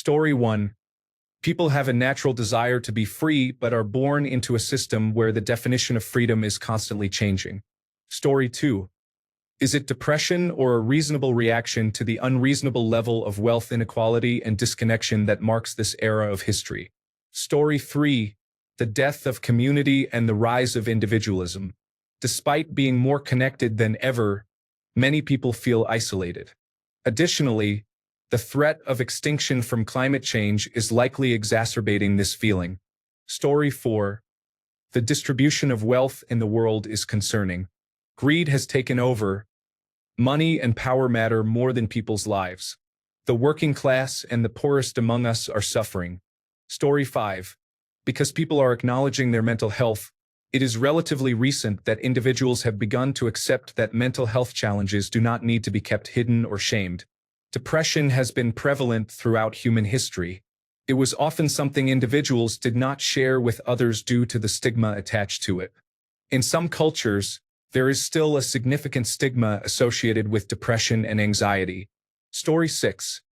Story 1. People have a natural desire to be free but are born into a system where the definition of freedom is constantly changing. Story 2. Is it depression or a reasonable reaction to the unreasonable level of wealth inequality and disconnection that marks this era of history? Story 3. The death of community and the rise of individualism. Despite being more connected than ever, many people feel isolated. Additionally, the threat of extinction from climate change is likely exacerbating this feeling. Story 4. The distribution of wealth in the world is concerning. Greed has taken over. Money and power matter more than people's lives. The working class and the poorest among us are suffering. Story 5. Because people are acknowledging their mental health, it is relatively recent that individuals have begun to accept that mental health challenges do not need to be kept hidden or shamed. Depression has been prevalent throughout human history. It was often something individuals did not share with others due to the stigma attached to it. In some cultures, there is still a significant stigma associated with depression and anxiety. Story 6.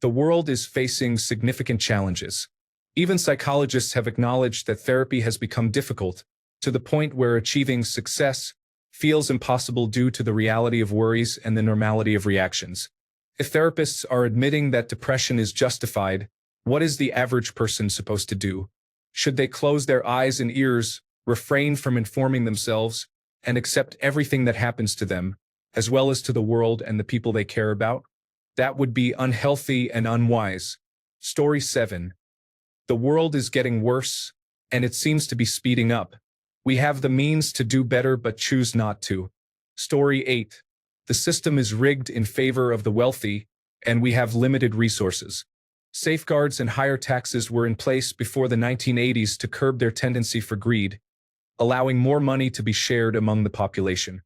The world is facing significant challenges. Even psychologists have acknowledged that therapy has become difficult, to the point where achieving success feels impossible due to the reality of worries and the normality of reactions. If therapists are admitting that depression is justified, what is the average person supposed to do? Should they close their eyes and ears, refrain from informing themselves, and accept everything that happens to them, as well as to the world and the people they care about? That would be unhealthy and unwise. Story 7. The world is getting worse, and it seems to be speeding up. We have the means to do better but choose not to. Story 8. The system is rigged in favor of the wealthy, and we have limited resources. Safeguards and higher taxes were in place before the 1980s to curb their tendency for greed, allowing more money to be shared among the population.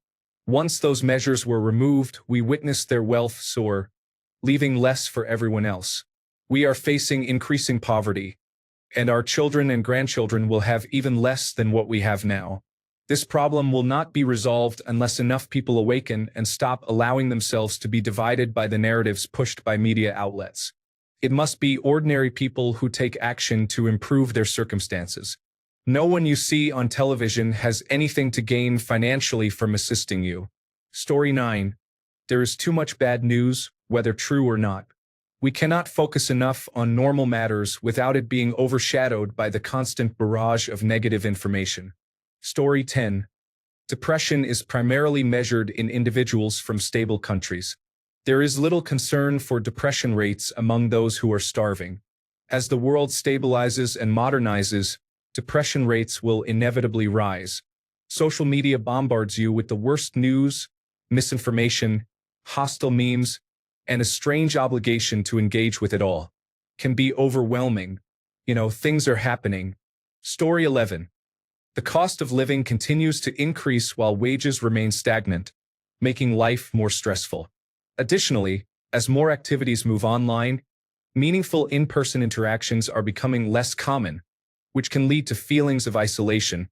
Once those measures were removed, we witnessed their wealth soar, leaving less for everyone else. We are facing increasing poverty, and our children and grandchildren will have even less than what we have now. This problem will not be resolved unless enough people awaken and stop allowing themselves to be divided by the narratives pushed by media outlets. It must be ordinary people who take action to improve their circumstances. No one you see on television has anything to gain financially from assisting you. Story 9. There is too much bad news, whether true or not. We cannot focus enough on normal matters without it being overshadowed by the constant barrage of negative information. Story 10. Depression is primarily measured in individuals from stable countries. There is little concern for depression rates among those who are starving. As the world stabilizes and modernizes, depression rates will inevitably rise. Social media bombards you with the worst news, misinformation, hostile memes, and a strange obligation to engage with it all. Can be overwhelming. Things are happening. Story 11. The cost of living continues to increase while wages remain stagnant, making life more stressful. Additionally, as more activities move online, meaningful in-person interactions are becoming less common, which can lead to feelings of isolation,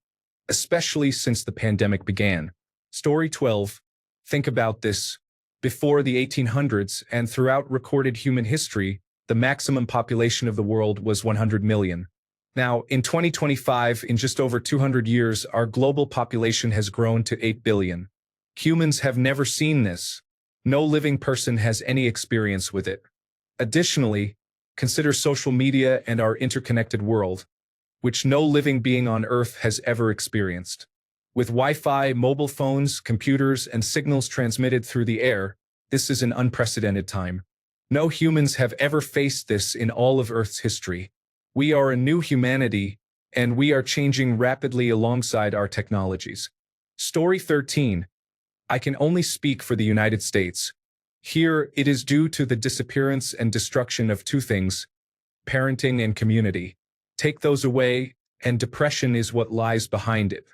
especially since the pandemic began. Story 12. Think about this. Before the 1800s and throughout recorded human history, the maximum population of the world was 100 million. Now, in 2025, in just over 200 years, our global population has grown to 8 billion. Humans have never seen this. No living person has any experience with it. Additionally, consider social media and our interconnected world, which no living being on Earth has ever experienced. With Wi-Fi, mobile phones, computers, and signals transmitted through the air, this is an unprecedented time. No humans have ever faced this in all of Earth's history. We are a new humanity, and we are changing rapidly alongside our technologies. Story 13. I can only speak for the United States. Here, it is due to the disappearance and destruction of two things: parenting and community. Take those away, and depression is what lies behind it.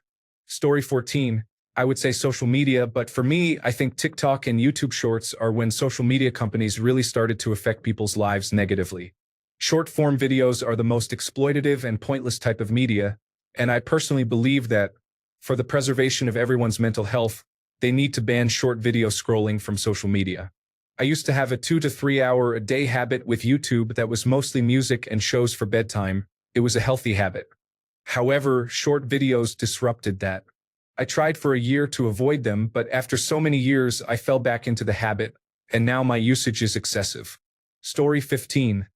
Story 14. I would say social media, but for me, I think TikTok and YouTube Shorts are when social media companies really started to affect people's lives negatively. Short-form videos are the most exploitative and pointless type of media, and I personally believe that, for the preservation of everyone's mental health, they need to ban short video scrolling from social media. I used to have a 2 to 3 hour a day habit with YouTube that was mostly music and shows for bedtime. It was a healthy habit. However, short videos disrupted that. I tried for a year to avoid them, but after so many years, I fell back into the habit, and now my usage is excessive. Story 15.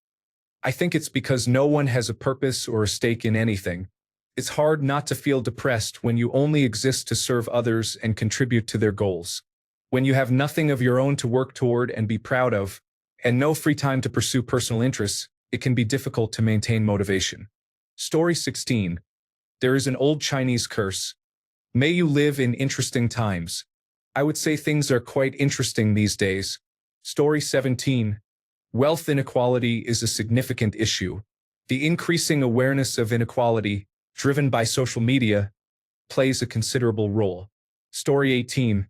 I think it's because no one has a purpose or a stake in anything. It's hard not to feel depressed when you only exist to serve others and contribute to their goals. When you have nothing of your own to work toward and be proud of, and no free time to pursue personal interests, it can be difficult to maintain motivation. Story 16. There is an old Chinese curse. May you live in interesting times. I would say things are quite interesting these days. Story 17. Wealth inequality is a significant issue. The increasing awareness of inequality, driven by social media, plays a considerable role. Story 18.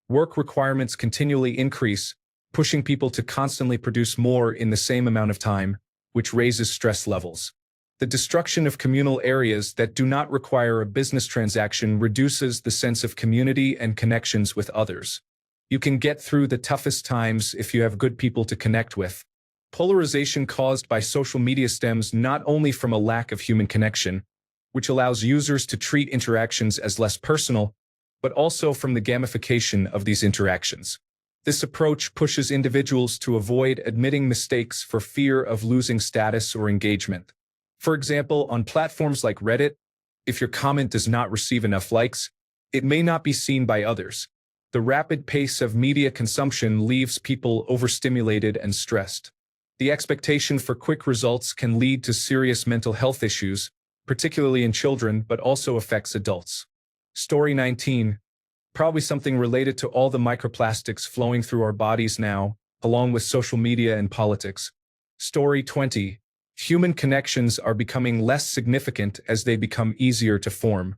Work requirements continually increase, pushing people to constantly produce more in the same amount of time, which raises stress levels. The destruction of communal areas that do not require a business transaction reduces the sense of community and connections with others. You can get through the toughest times if you have good people to connect with. Polarization caused by social media stems not only from a lack of human connection, which allows users to treat interactions as less personal, but also from the gamification of these interactions. This approach pushes individuals to avoid admitting mistakes for fear of losing status or engagement. For example, on platforms like Reddit, if your comment does not receive enough likes, it may not be seen by others. The rapid pace of media consumption leaves people overstimulated and stressed. The expectation for quick results can lead to serious mental health issues, particularly in children, but also affects adults. Story 19. Probably something related to all the microplastics flowing through our bodies now, along with social media and politics. Story 20. Human connections are becoming less significant as they become easier to form.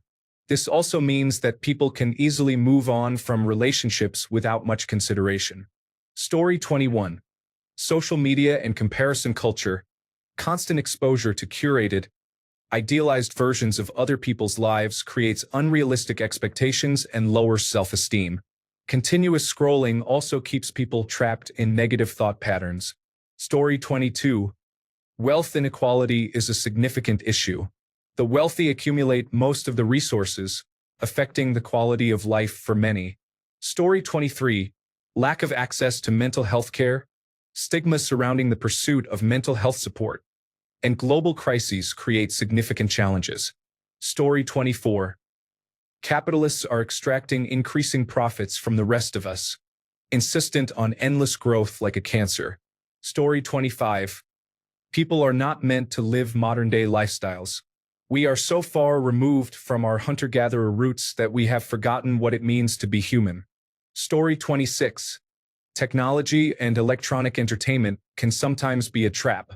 This also means that people can easily move on from relationships without much consideration. Story 21. Social media and comparison culture. Constant exposure to curated, idealized versions of other people's lives creates unrealistic expectations and lowers self-esteem. Continuous scrolling also keeps people trapped in negative thought patterns. Story 22. Wealth inequality is a significant issue. The wealthy accumulate most of the resources, affecting the quality of life for many. Story 23. Lack of access to mental health care, stigma surrounding the pursuit of mental health support, and global crises create significant challenges. Story 24. Capitalists are extracting increasing profits from the rest of us, insistent on endless growth like a cancer. Story 25. People are not meant to live modern-day lifestyles. We are so far removed from our hunter-gatherer roots that we have forgotten what it means to be human. Story 26. Technology and electronic entertainment can sometimes be a trap.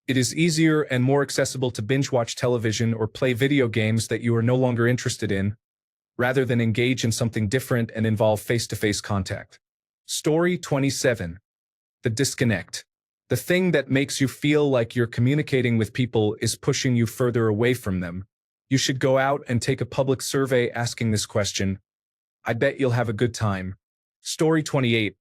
It is easier and more accessible to binge-watch television or play video games that you are no longer interested in, rather than engage in something different and involve face-to-face contact. Story 27. The disconnect. The thing that makes you feel like you're communicating with people is pushing you further away from them. You should go out and take a public survey asking this question. I bet you'll have a good time. Story 28.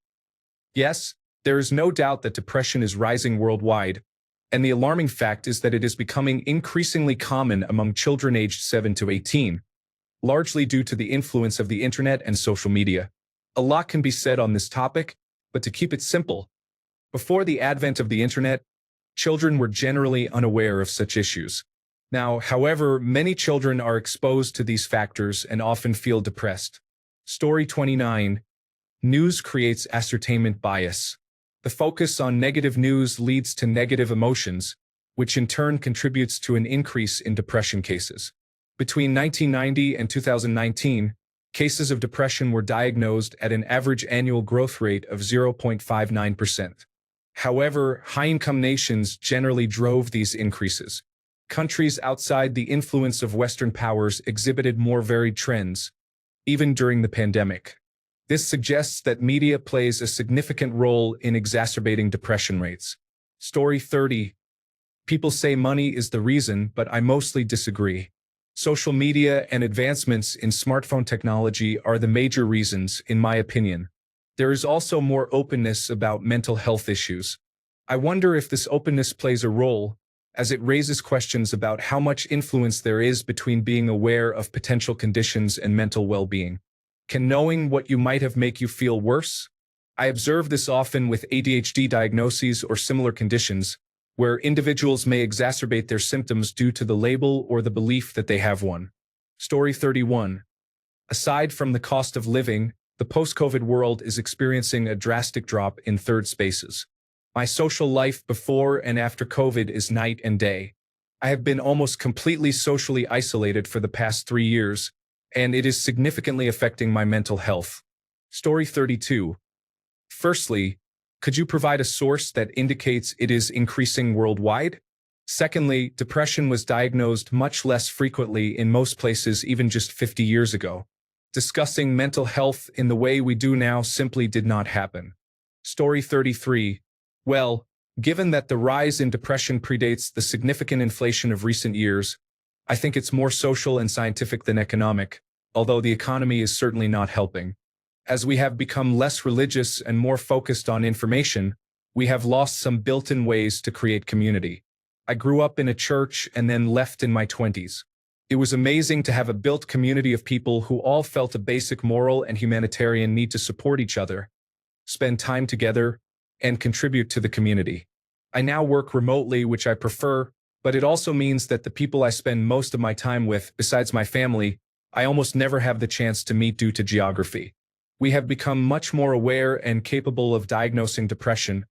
Yes, there is no doubt that depression is rising worldwide, and the alarming fact is that it is becoming increasingly common among children aged 7 to 18, largely due to the influence of the internet and social media. A lot can be said on this topic, but to keep it simple, before the advent of the internet, children were generally unaware of such issues. Now, however, many children are exposed to these factors and often feel depressed. Story 29. News creates ascertainment bias. The focus on negative news leads to negative emotions, which in turn contributes to an increase in depression cases. Between 1990 and 2019, cases of depression were diagnosed at an average annual growth rate of 0.59%. However, high-income nations generally drove these increases. Countries outside the influence of Western powers exhibited more varied trends, even during the pandemic. This suggests that media plays a significant role in exacerbating depression rates. Story 30. People say money is the reason, but I mostly disagree. Social media and advancements in smartphone technology are the major reasons, in my opinion. There is also more openness about mental health issues. I wonder if this openness plays a role, as it raises questions about how much influence there is between being aware of potential conditions and mental well-being. Can knowing what you might have make you feel worse? I observe this often with ADHD diagnoses or similar conditions, where individuals may exacerbate their symptoms due to the label or the belief that they have one. Story 31. Aside from the cost of living, the post-COVID world is experiencing a drastic drop in third spaces. My social life before and after COVID is night and day. I have been almost completely socially isolated for the past 3 years, and it is significantly affecting my mental health. Story 32. Firstly, could you provide a source that indicates it is increasing worldwide? Secondly, depression was diagnosed much less frequently in most places even just 50 years ago. Discussing mental health in the way we do now simply did not happen. Story 33. Well, given that the rise in depression predates the significant inflation of recent years, I think it's more social and scientific than economic, although the economy is certainly not helping. As we have become less religious and more focused on information, we have lost some built-in ways to create community. I grew up in a church and then left in my 20s. It was amazing to have a built community of people who all felt a basic moral and humanitarian need to support each other, spend time together, and contribute to the community. I now work remotely, which I prefer, but it also means that the people I spend most of my time with, besides my family, I almost never have the chance to meet due to geography. We have become much more aware and capable of diagnosing depression,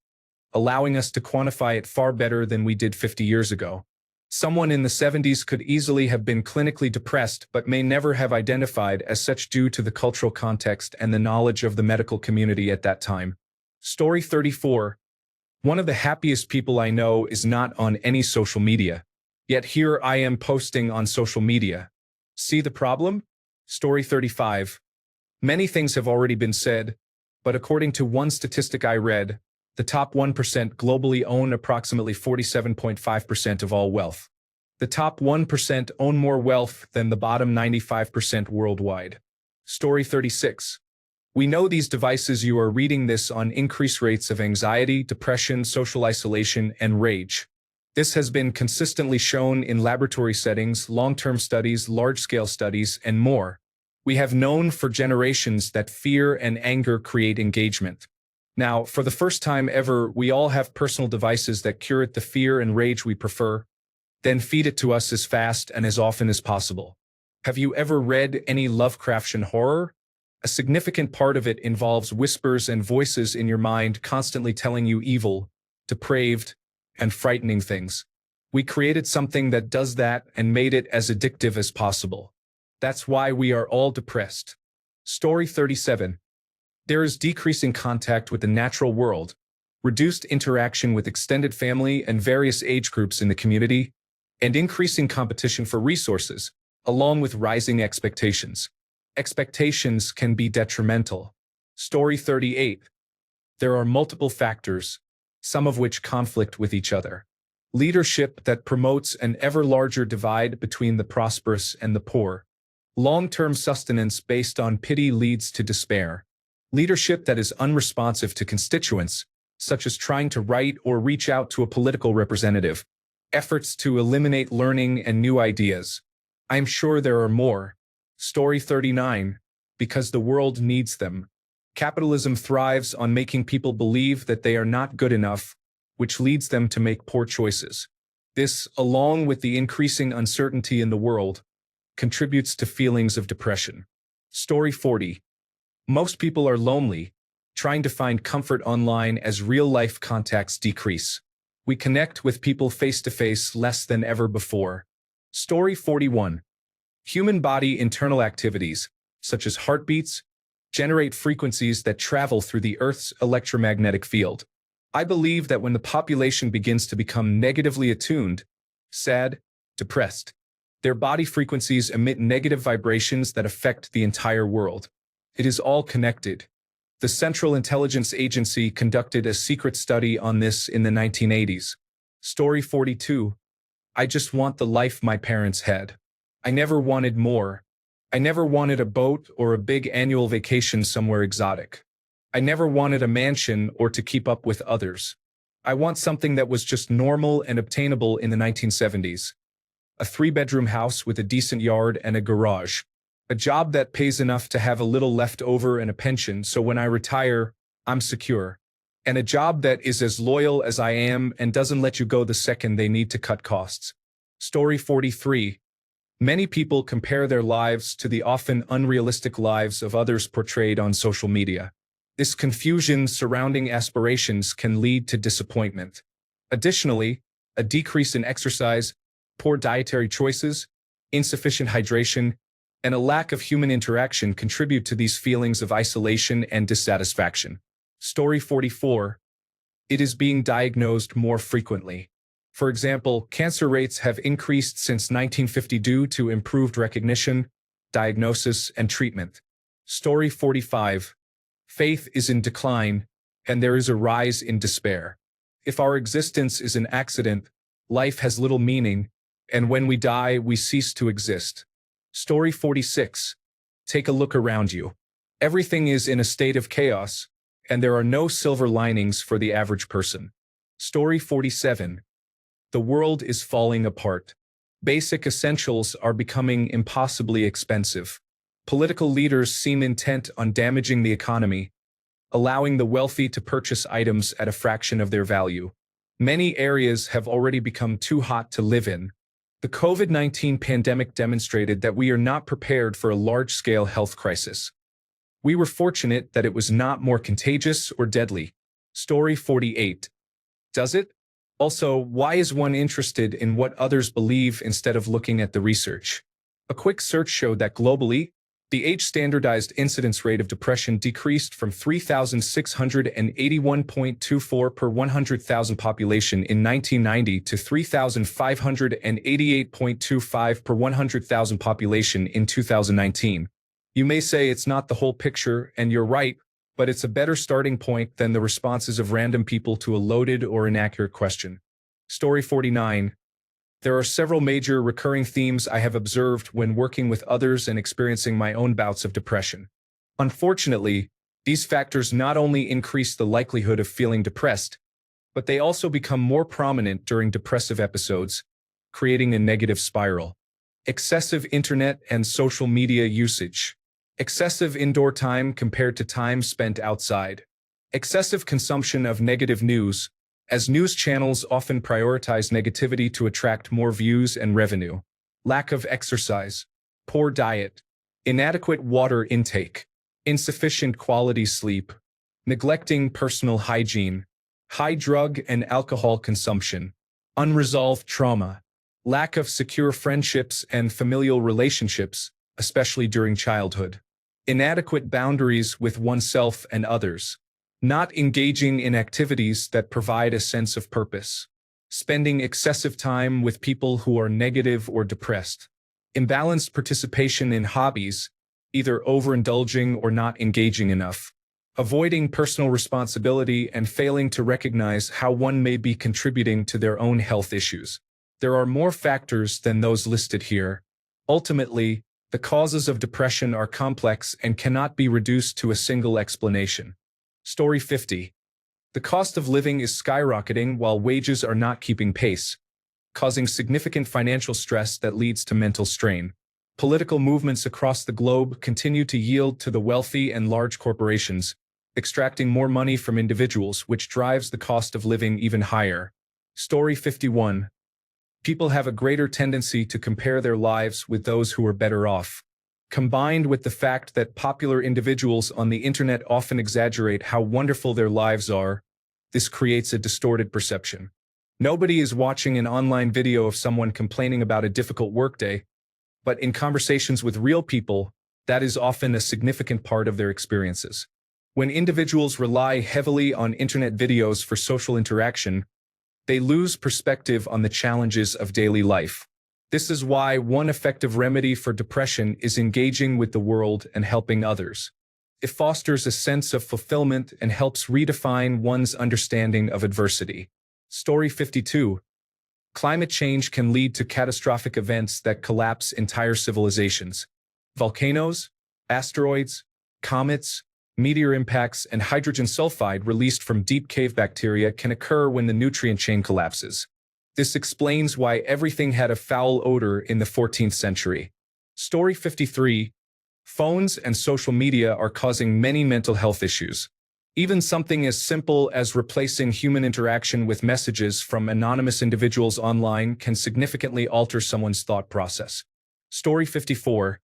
allowing us to quantify it far better than we did 50 years ago. Someone in the 70s could easily have been clinically depressed but may never have identified as such due to the cultural context and the knowledge of the medical community at that time. Story 34. One of the happiest people I know is not on any social media. Yet here I am posting on social media. See the problem? Story 35. Many things have already been said, but according to one statistic I read, the top 1% globally own approximately 47.5% of all wealth. The top 1% own more wealth than the bottom 95% worldwide. Story 36. We know these devices you are reading this on increased rates of anxiety, depression, social isolation, and rage. This has been consistently shown in laboratory settings, long-term studies, large-scale studies, and more. We have known for generations that fear and anger create engagement. Now, for the first time ever, we all have personal devices that curate the fear and rage we prefer, then feed it to us as fast and as often as possible. Have you ever read any Lovecraftian horror? A significant part of it involves whispers and voices in your mind constantly telling you evil, depraved, and frightening things. We created something that does that and made it as addictive as possible. That's why we are all depressed. Story 37. There is decreasing contact with the natural world, reduced interaction with extended family and various age groups in the community, and increasing competition for resources, along with rising expectations. Expectations can be detrimental. Story 38. There are multiple factors, some of which conflict with each other. Leadership that promotes an ever larger divide between the prosperous and the poor. Long-term sustenance based on pity leads to despair. Leadership that is unresponsive to constituents, such as trying to write or reach out to a political representative. Efforts to eliminate learning and new ideas. I'm sure there are more. Story 39. Because the world needs them. Capitalism thrives on making people believe that they are not good enough, which leads them to make poor choices. This, along with the increasing uncertainty in the world, contributes to feelings of depression. Story 40. Most people are lonely, trying to find comfort online as real-life contacts decrease. We connect with people face-to-face less than ever before. Story 41. Human body internal activities, such as heartbeats, generate frequencies that travel through the Earth's electromagnetic field. I believe that when the population begins to become negatively attuned, sad, depressed, their body frequencies emit negative vibrations that affect the entire world. It is all connected. The Central Intelligence Agency conducted a secret study on this in the 1980s. Story 42. I just want the life my parents had. I never wanted more. I never wanted a boat or a big annual vacation somewhere exotic. I never wanted a mansion or to keep up with others. I want something that was just normal and obtainable in the 1970s. A three-bedroom house with a decent yard and a garage. A job that pays enough to have a little left over and a pension, so when I retire, I'm secure. And a job that is as loyal as I am and doesn't let you go the second they need to cut costs. Story 43. Many people compare their lives to the often unrealistic lives of others portrayed on social media. This confusion surrounding aspirations can lead to disappointment. Additionally, a decrease in exercise, poor dietary choices, insufficient hydration, and a lack of human interaction contribute to these feelings of isolation and dissatisfaction. Story 44. It is being diagnosed more frequently. For example, cancer rates have increased since 1950 due to improved recognition, diagnosis, and treatment. Story 45. Faith is in decline, and there is a rise in despair. If our existence is an accident, life has little meaning, and when we die, we cease to exist. Story 46. Take a look around you. Everything is in a state of chaos, and there are no silver linings for the average person. Story 47. The world is falling apart. Basic essentials are becoming impossibly expensive. Political leaders seem intent on damaging the economy, allowing the wealthy to purchase items at a fraction of their value. Many areas have already become too hot to live in. The COVID-19 pandemic demonstrated that we are not prepared for a large-scale health crisis. We were fortunate that it was not more contagious or deadly. Story 48. Does it? Also, why is one interested in what others believe instead of looking at the research? A quick search showed that globally, the age-standardized incidence rate of depression decreased from 3,681.24 per 100,000 population in 1990 to 3,588.25 per 100,000 population in 2019. You may say it's not the whole picture, and you're right, but it's a better starting point than the responses of random people to a loaded or inaccurate question. Story 49. There are several major recurring themes I have observed when working with others and experiencing my own bouts of depression. Unfortunately, these factors not only increase the likelihood of feeling depressed, but they also become more prominent during depressive episodes, creating a negative spiral. Excessive internet and social media usage. Excessive indoor time compared to time spent outside. Excessive consumption of negative news, as news channels often prioritize negativity to attract more views and revenue. Lack of exercise. Poor diet. Inadequate water intake. Insufficient quality sleep. Neglecting personal hygiene. High drug and alcohol consumption. Unresolved trauma. Lack of secure friendships and familial relationships, especially during childhood. Inadequate boundaries with oneself and others. Not engaging in activities that provide a sense of purpose. Spending excessive time with people who are negative or depressed. Imbalanced participation in hobbies, either overindulging or not engaging enough. Avoiding personal responsibility and failing to recognize how one may be contributing to their own health issues. There are more factors than those listed here. Ultimately, the causes of depression are complex and cannot be reduced to a single explanation. Story 50. The cost of living is skyrocketing while wages are not keeping pace, causing significant financial stress that leads to mental strain. Political movements across the globe continue to yield to the wealthy and large corporations, extracting more money from individuals, which drives the cost of living even higher. Story 51. People have a greater tendency to compare their lives with those who are better off. Combined with the fact that popular individuals on the internet often exaggerate how wonderful their lives are, this creates a distorted perception. Nobody is watching an online video of someone complaining about a difficult workday, but in conversations with real people, that is often a significant part of their experiences. When individuals rely heavily on internet videos for social interaction, they lose perspective on the challenges of daily life. This is why one effective remedy for depression is engaging with the world and helping others. It fosters a sense of fulfillment and helps redefine one's understanding of adversity. Story 52. Climate change can lead to catastrophic events that collapse entire civilizations. Volcanoes, asteroids, comets, meteor impacts, and hydrogen sulfide released from deep cave bacteria can occur when the nutrient chain collapses. This explains why everything had a foul odor in the 14th century. Story 53. Phones and social media are causing many mental health issues. Even something as simple as replacing human interaction with messages from anonymous individuals online can significantly alter someone's thought process. Story 54.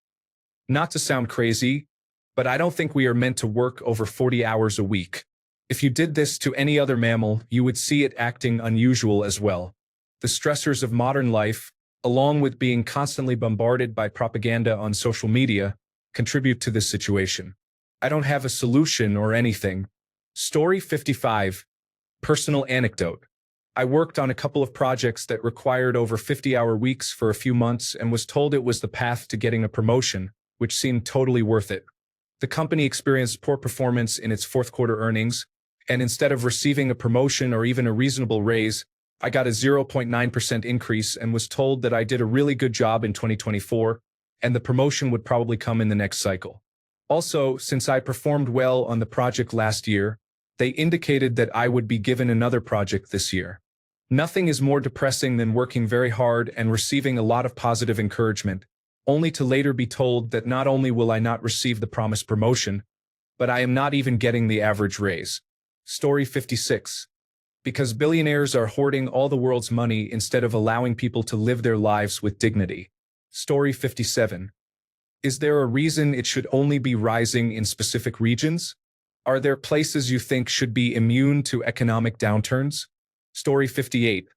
Not to sound crazy, but I don't think we are meant to work over 40 hours a week. If you did this to any other mammal, you would see it acting unusual as well. The stressors of modern life, along with being constantly bombarded by propaganda on social media, contribute to this situation. I don't have a solution or anything. Story 55. Personal anecdote. I worked on a couple of projects that required over 50-hour weeks for a few months and was told it was the path to getting a promotion, which seemed totally worth it. The company experienced poor performance in its fourth quarter earnings, and instead of receiving a promotion or even a reasonable raise, I got a 0.9% increase and was told that I did a really good job in 2024, and the promotion would probably come in the next cycle. Also, since I performed well on the project last year, they indicated that I would be given another project this year. Nothing is more depressing than working very hard and receiving a lot of positive encouragement, only to later be told that not only will I not receive the promised promotion, but I am not even getting the average raise. Story 56. Because billionaires are hoarding all the world's money instead of allowing people to live their lives with dignity. Story 57. Is there a reason it should only be rising in specific regions? Are there places you think should be immune to economic downturns? Story 58.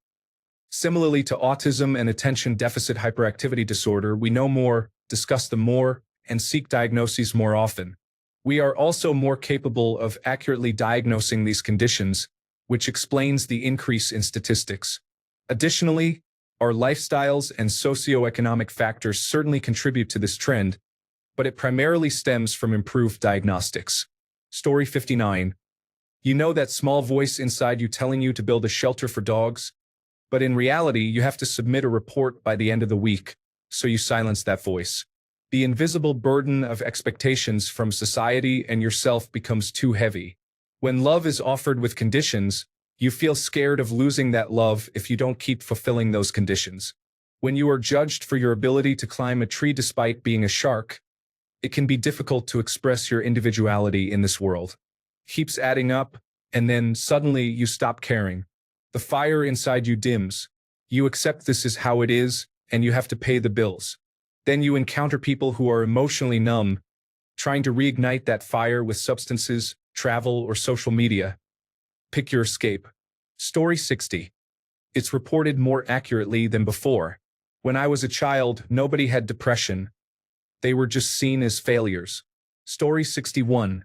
Similarly to autism and attention deficit hyperactivity disorder, we know more, discuss them more, and seek diagnoses more often. We are also more capable of accurately diagnosing these conditions, which explains the increase in statistics. Additionally, our lifestyles and socioeconomic factors certainly contribute to this trend, but it primarily stems from improved diagnostics. Story 59. You know that small voice inside you telling you to build a shelter for dogs? But in reality, you have to submit a report by the end of the week, so you silence that voice. The invisible burden of expectations from society and yourself becomes too heavy. When love is offered with conditions, you feel scared of losing that love if you don't keep fulfilling those conditions. When you are judged for your ability to climb a tree despite being a shark, it can be difficult to express your individuality in this world. Keeps adding up, and then suddenly you stop caring. The fire inside you dims. You accept this is how it is, and you have to pay the bills. Then you encounter people who are emotionally numb, trying to reignite that fire with substances, travel, or social media. Pick your escape. Story 60. It's reported more accurately than before. When I was a child, nobody had depression. They were just seen as failures. Story 61.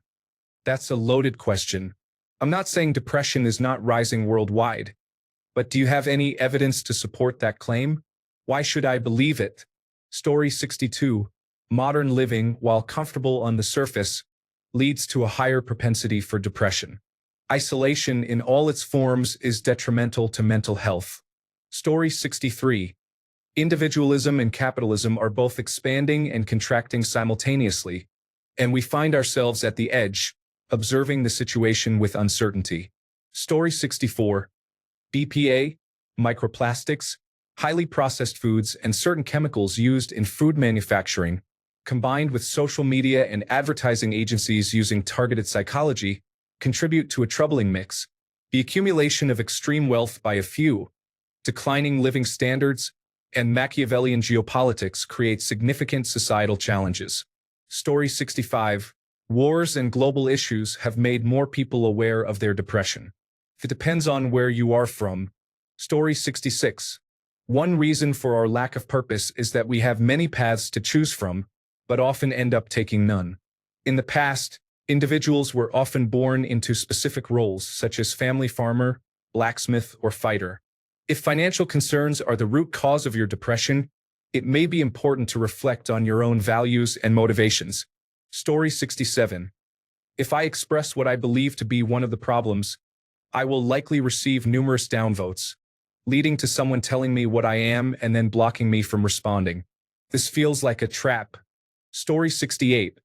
That's a loaded question. I'm not saying depression is not rising worldwide, but do you have any evidence to support that claim? Why should I believe it? Story 62. Modern living, while comfortable on the surface, leads to a higher propensity for depression. Isolation in all its forms is detrimental to mental health. Story 63. Individualism and capitalism are both expanding and contracting simultaneously, and we find ourselves at the edge, observing the situation with uncertainty. Story 64. BPA, microplastics, highly processed foods, and certain chemicals used in food manufacturing, combined with social media and advertising agencies using targeted psychology, contribute to a troubling mix. The accumulation of extreme wealth by a few, declining living standards, and Machiavellian geopolitics create significant societal challenges. Story 65. Wars and global issues have made more people aware of their depression. It depends on where you are from. Story 66. One reason for our lack of purpose is that we have many paths to choose from, but often end up taking none. In the past, individuals were often born into specific roles such as family farmer, blacksmith, or fighter. If financial concerns are the root cause of your depression, it may be important to reflect on your own values and motivations. Story 67. If I express what I believe to be one of the problems, I will likely receive numerous downvotes, leading to someone telling me what I am and then blocking me from responding. This feels like a trap. Story 68.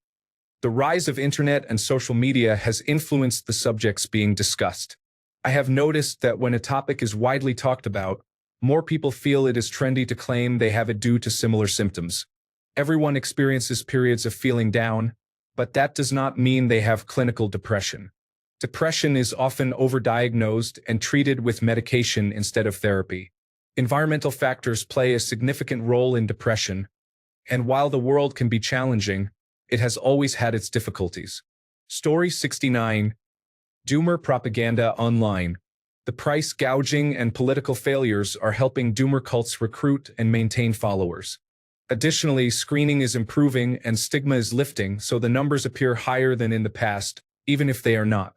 The rise of internet and social media has influenced the subjects being discussed. I have noticed that when a topic is widely talked about, more people feel it is trendy to claim they have it due to similar symptoms. Everyone experiences periods of feeling down, but that does not mean they have clinical depression. Depression is often overdiagnosed and treated with medication instead of therapy. Environmental factors play a significant role in depression, and while the world can be challenging, it has always had its difficulties. Story 69. Doomer propaganda online. The price gouging and political failures are helping doomer cults recruit and maintain followers. Additionally, screening is improving and stigma is lifting, so the numbers appear higher than in the past, even if they are not.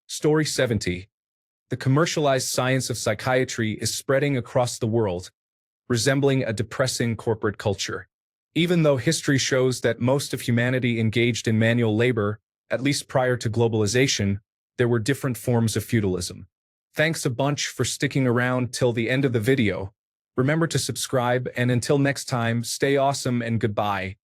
Story 70. The commercialized science of psychiatry is spreading across the world, resembling a depressing corporate culture. Even though history shows that most of humanity engaged in manual labor, at least prior to globalization, there were different forms of feudalism. Thanks a bunch for sticking around till the end of the video. Remember to subscribe, and until next time, stay awesome and goodbye.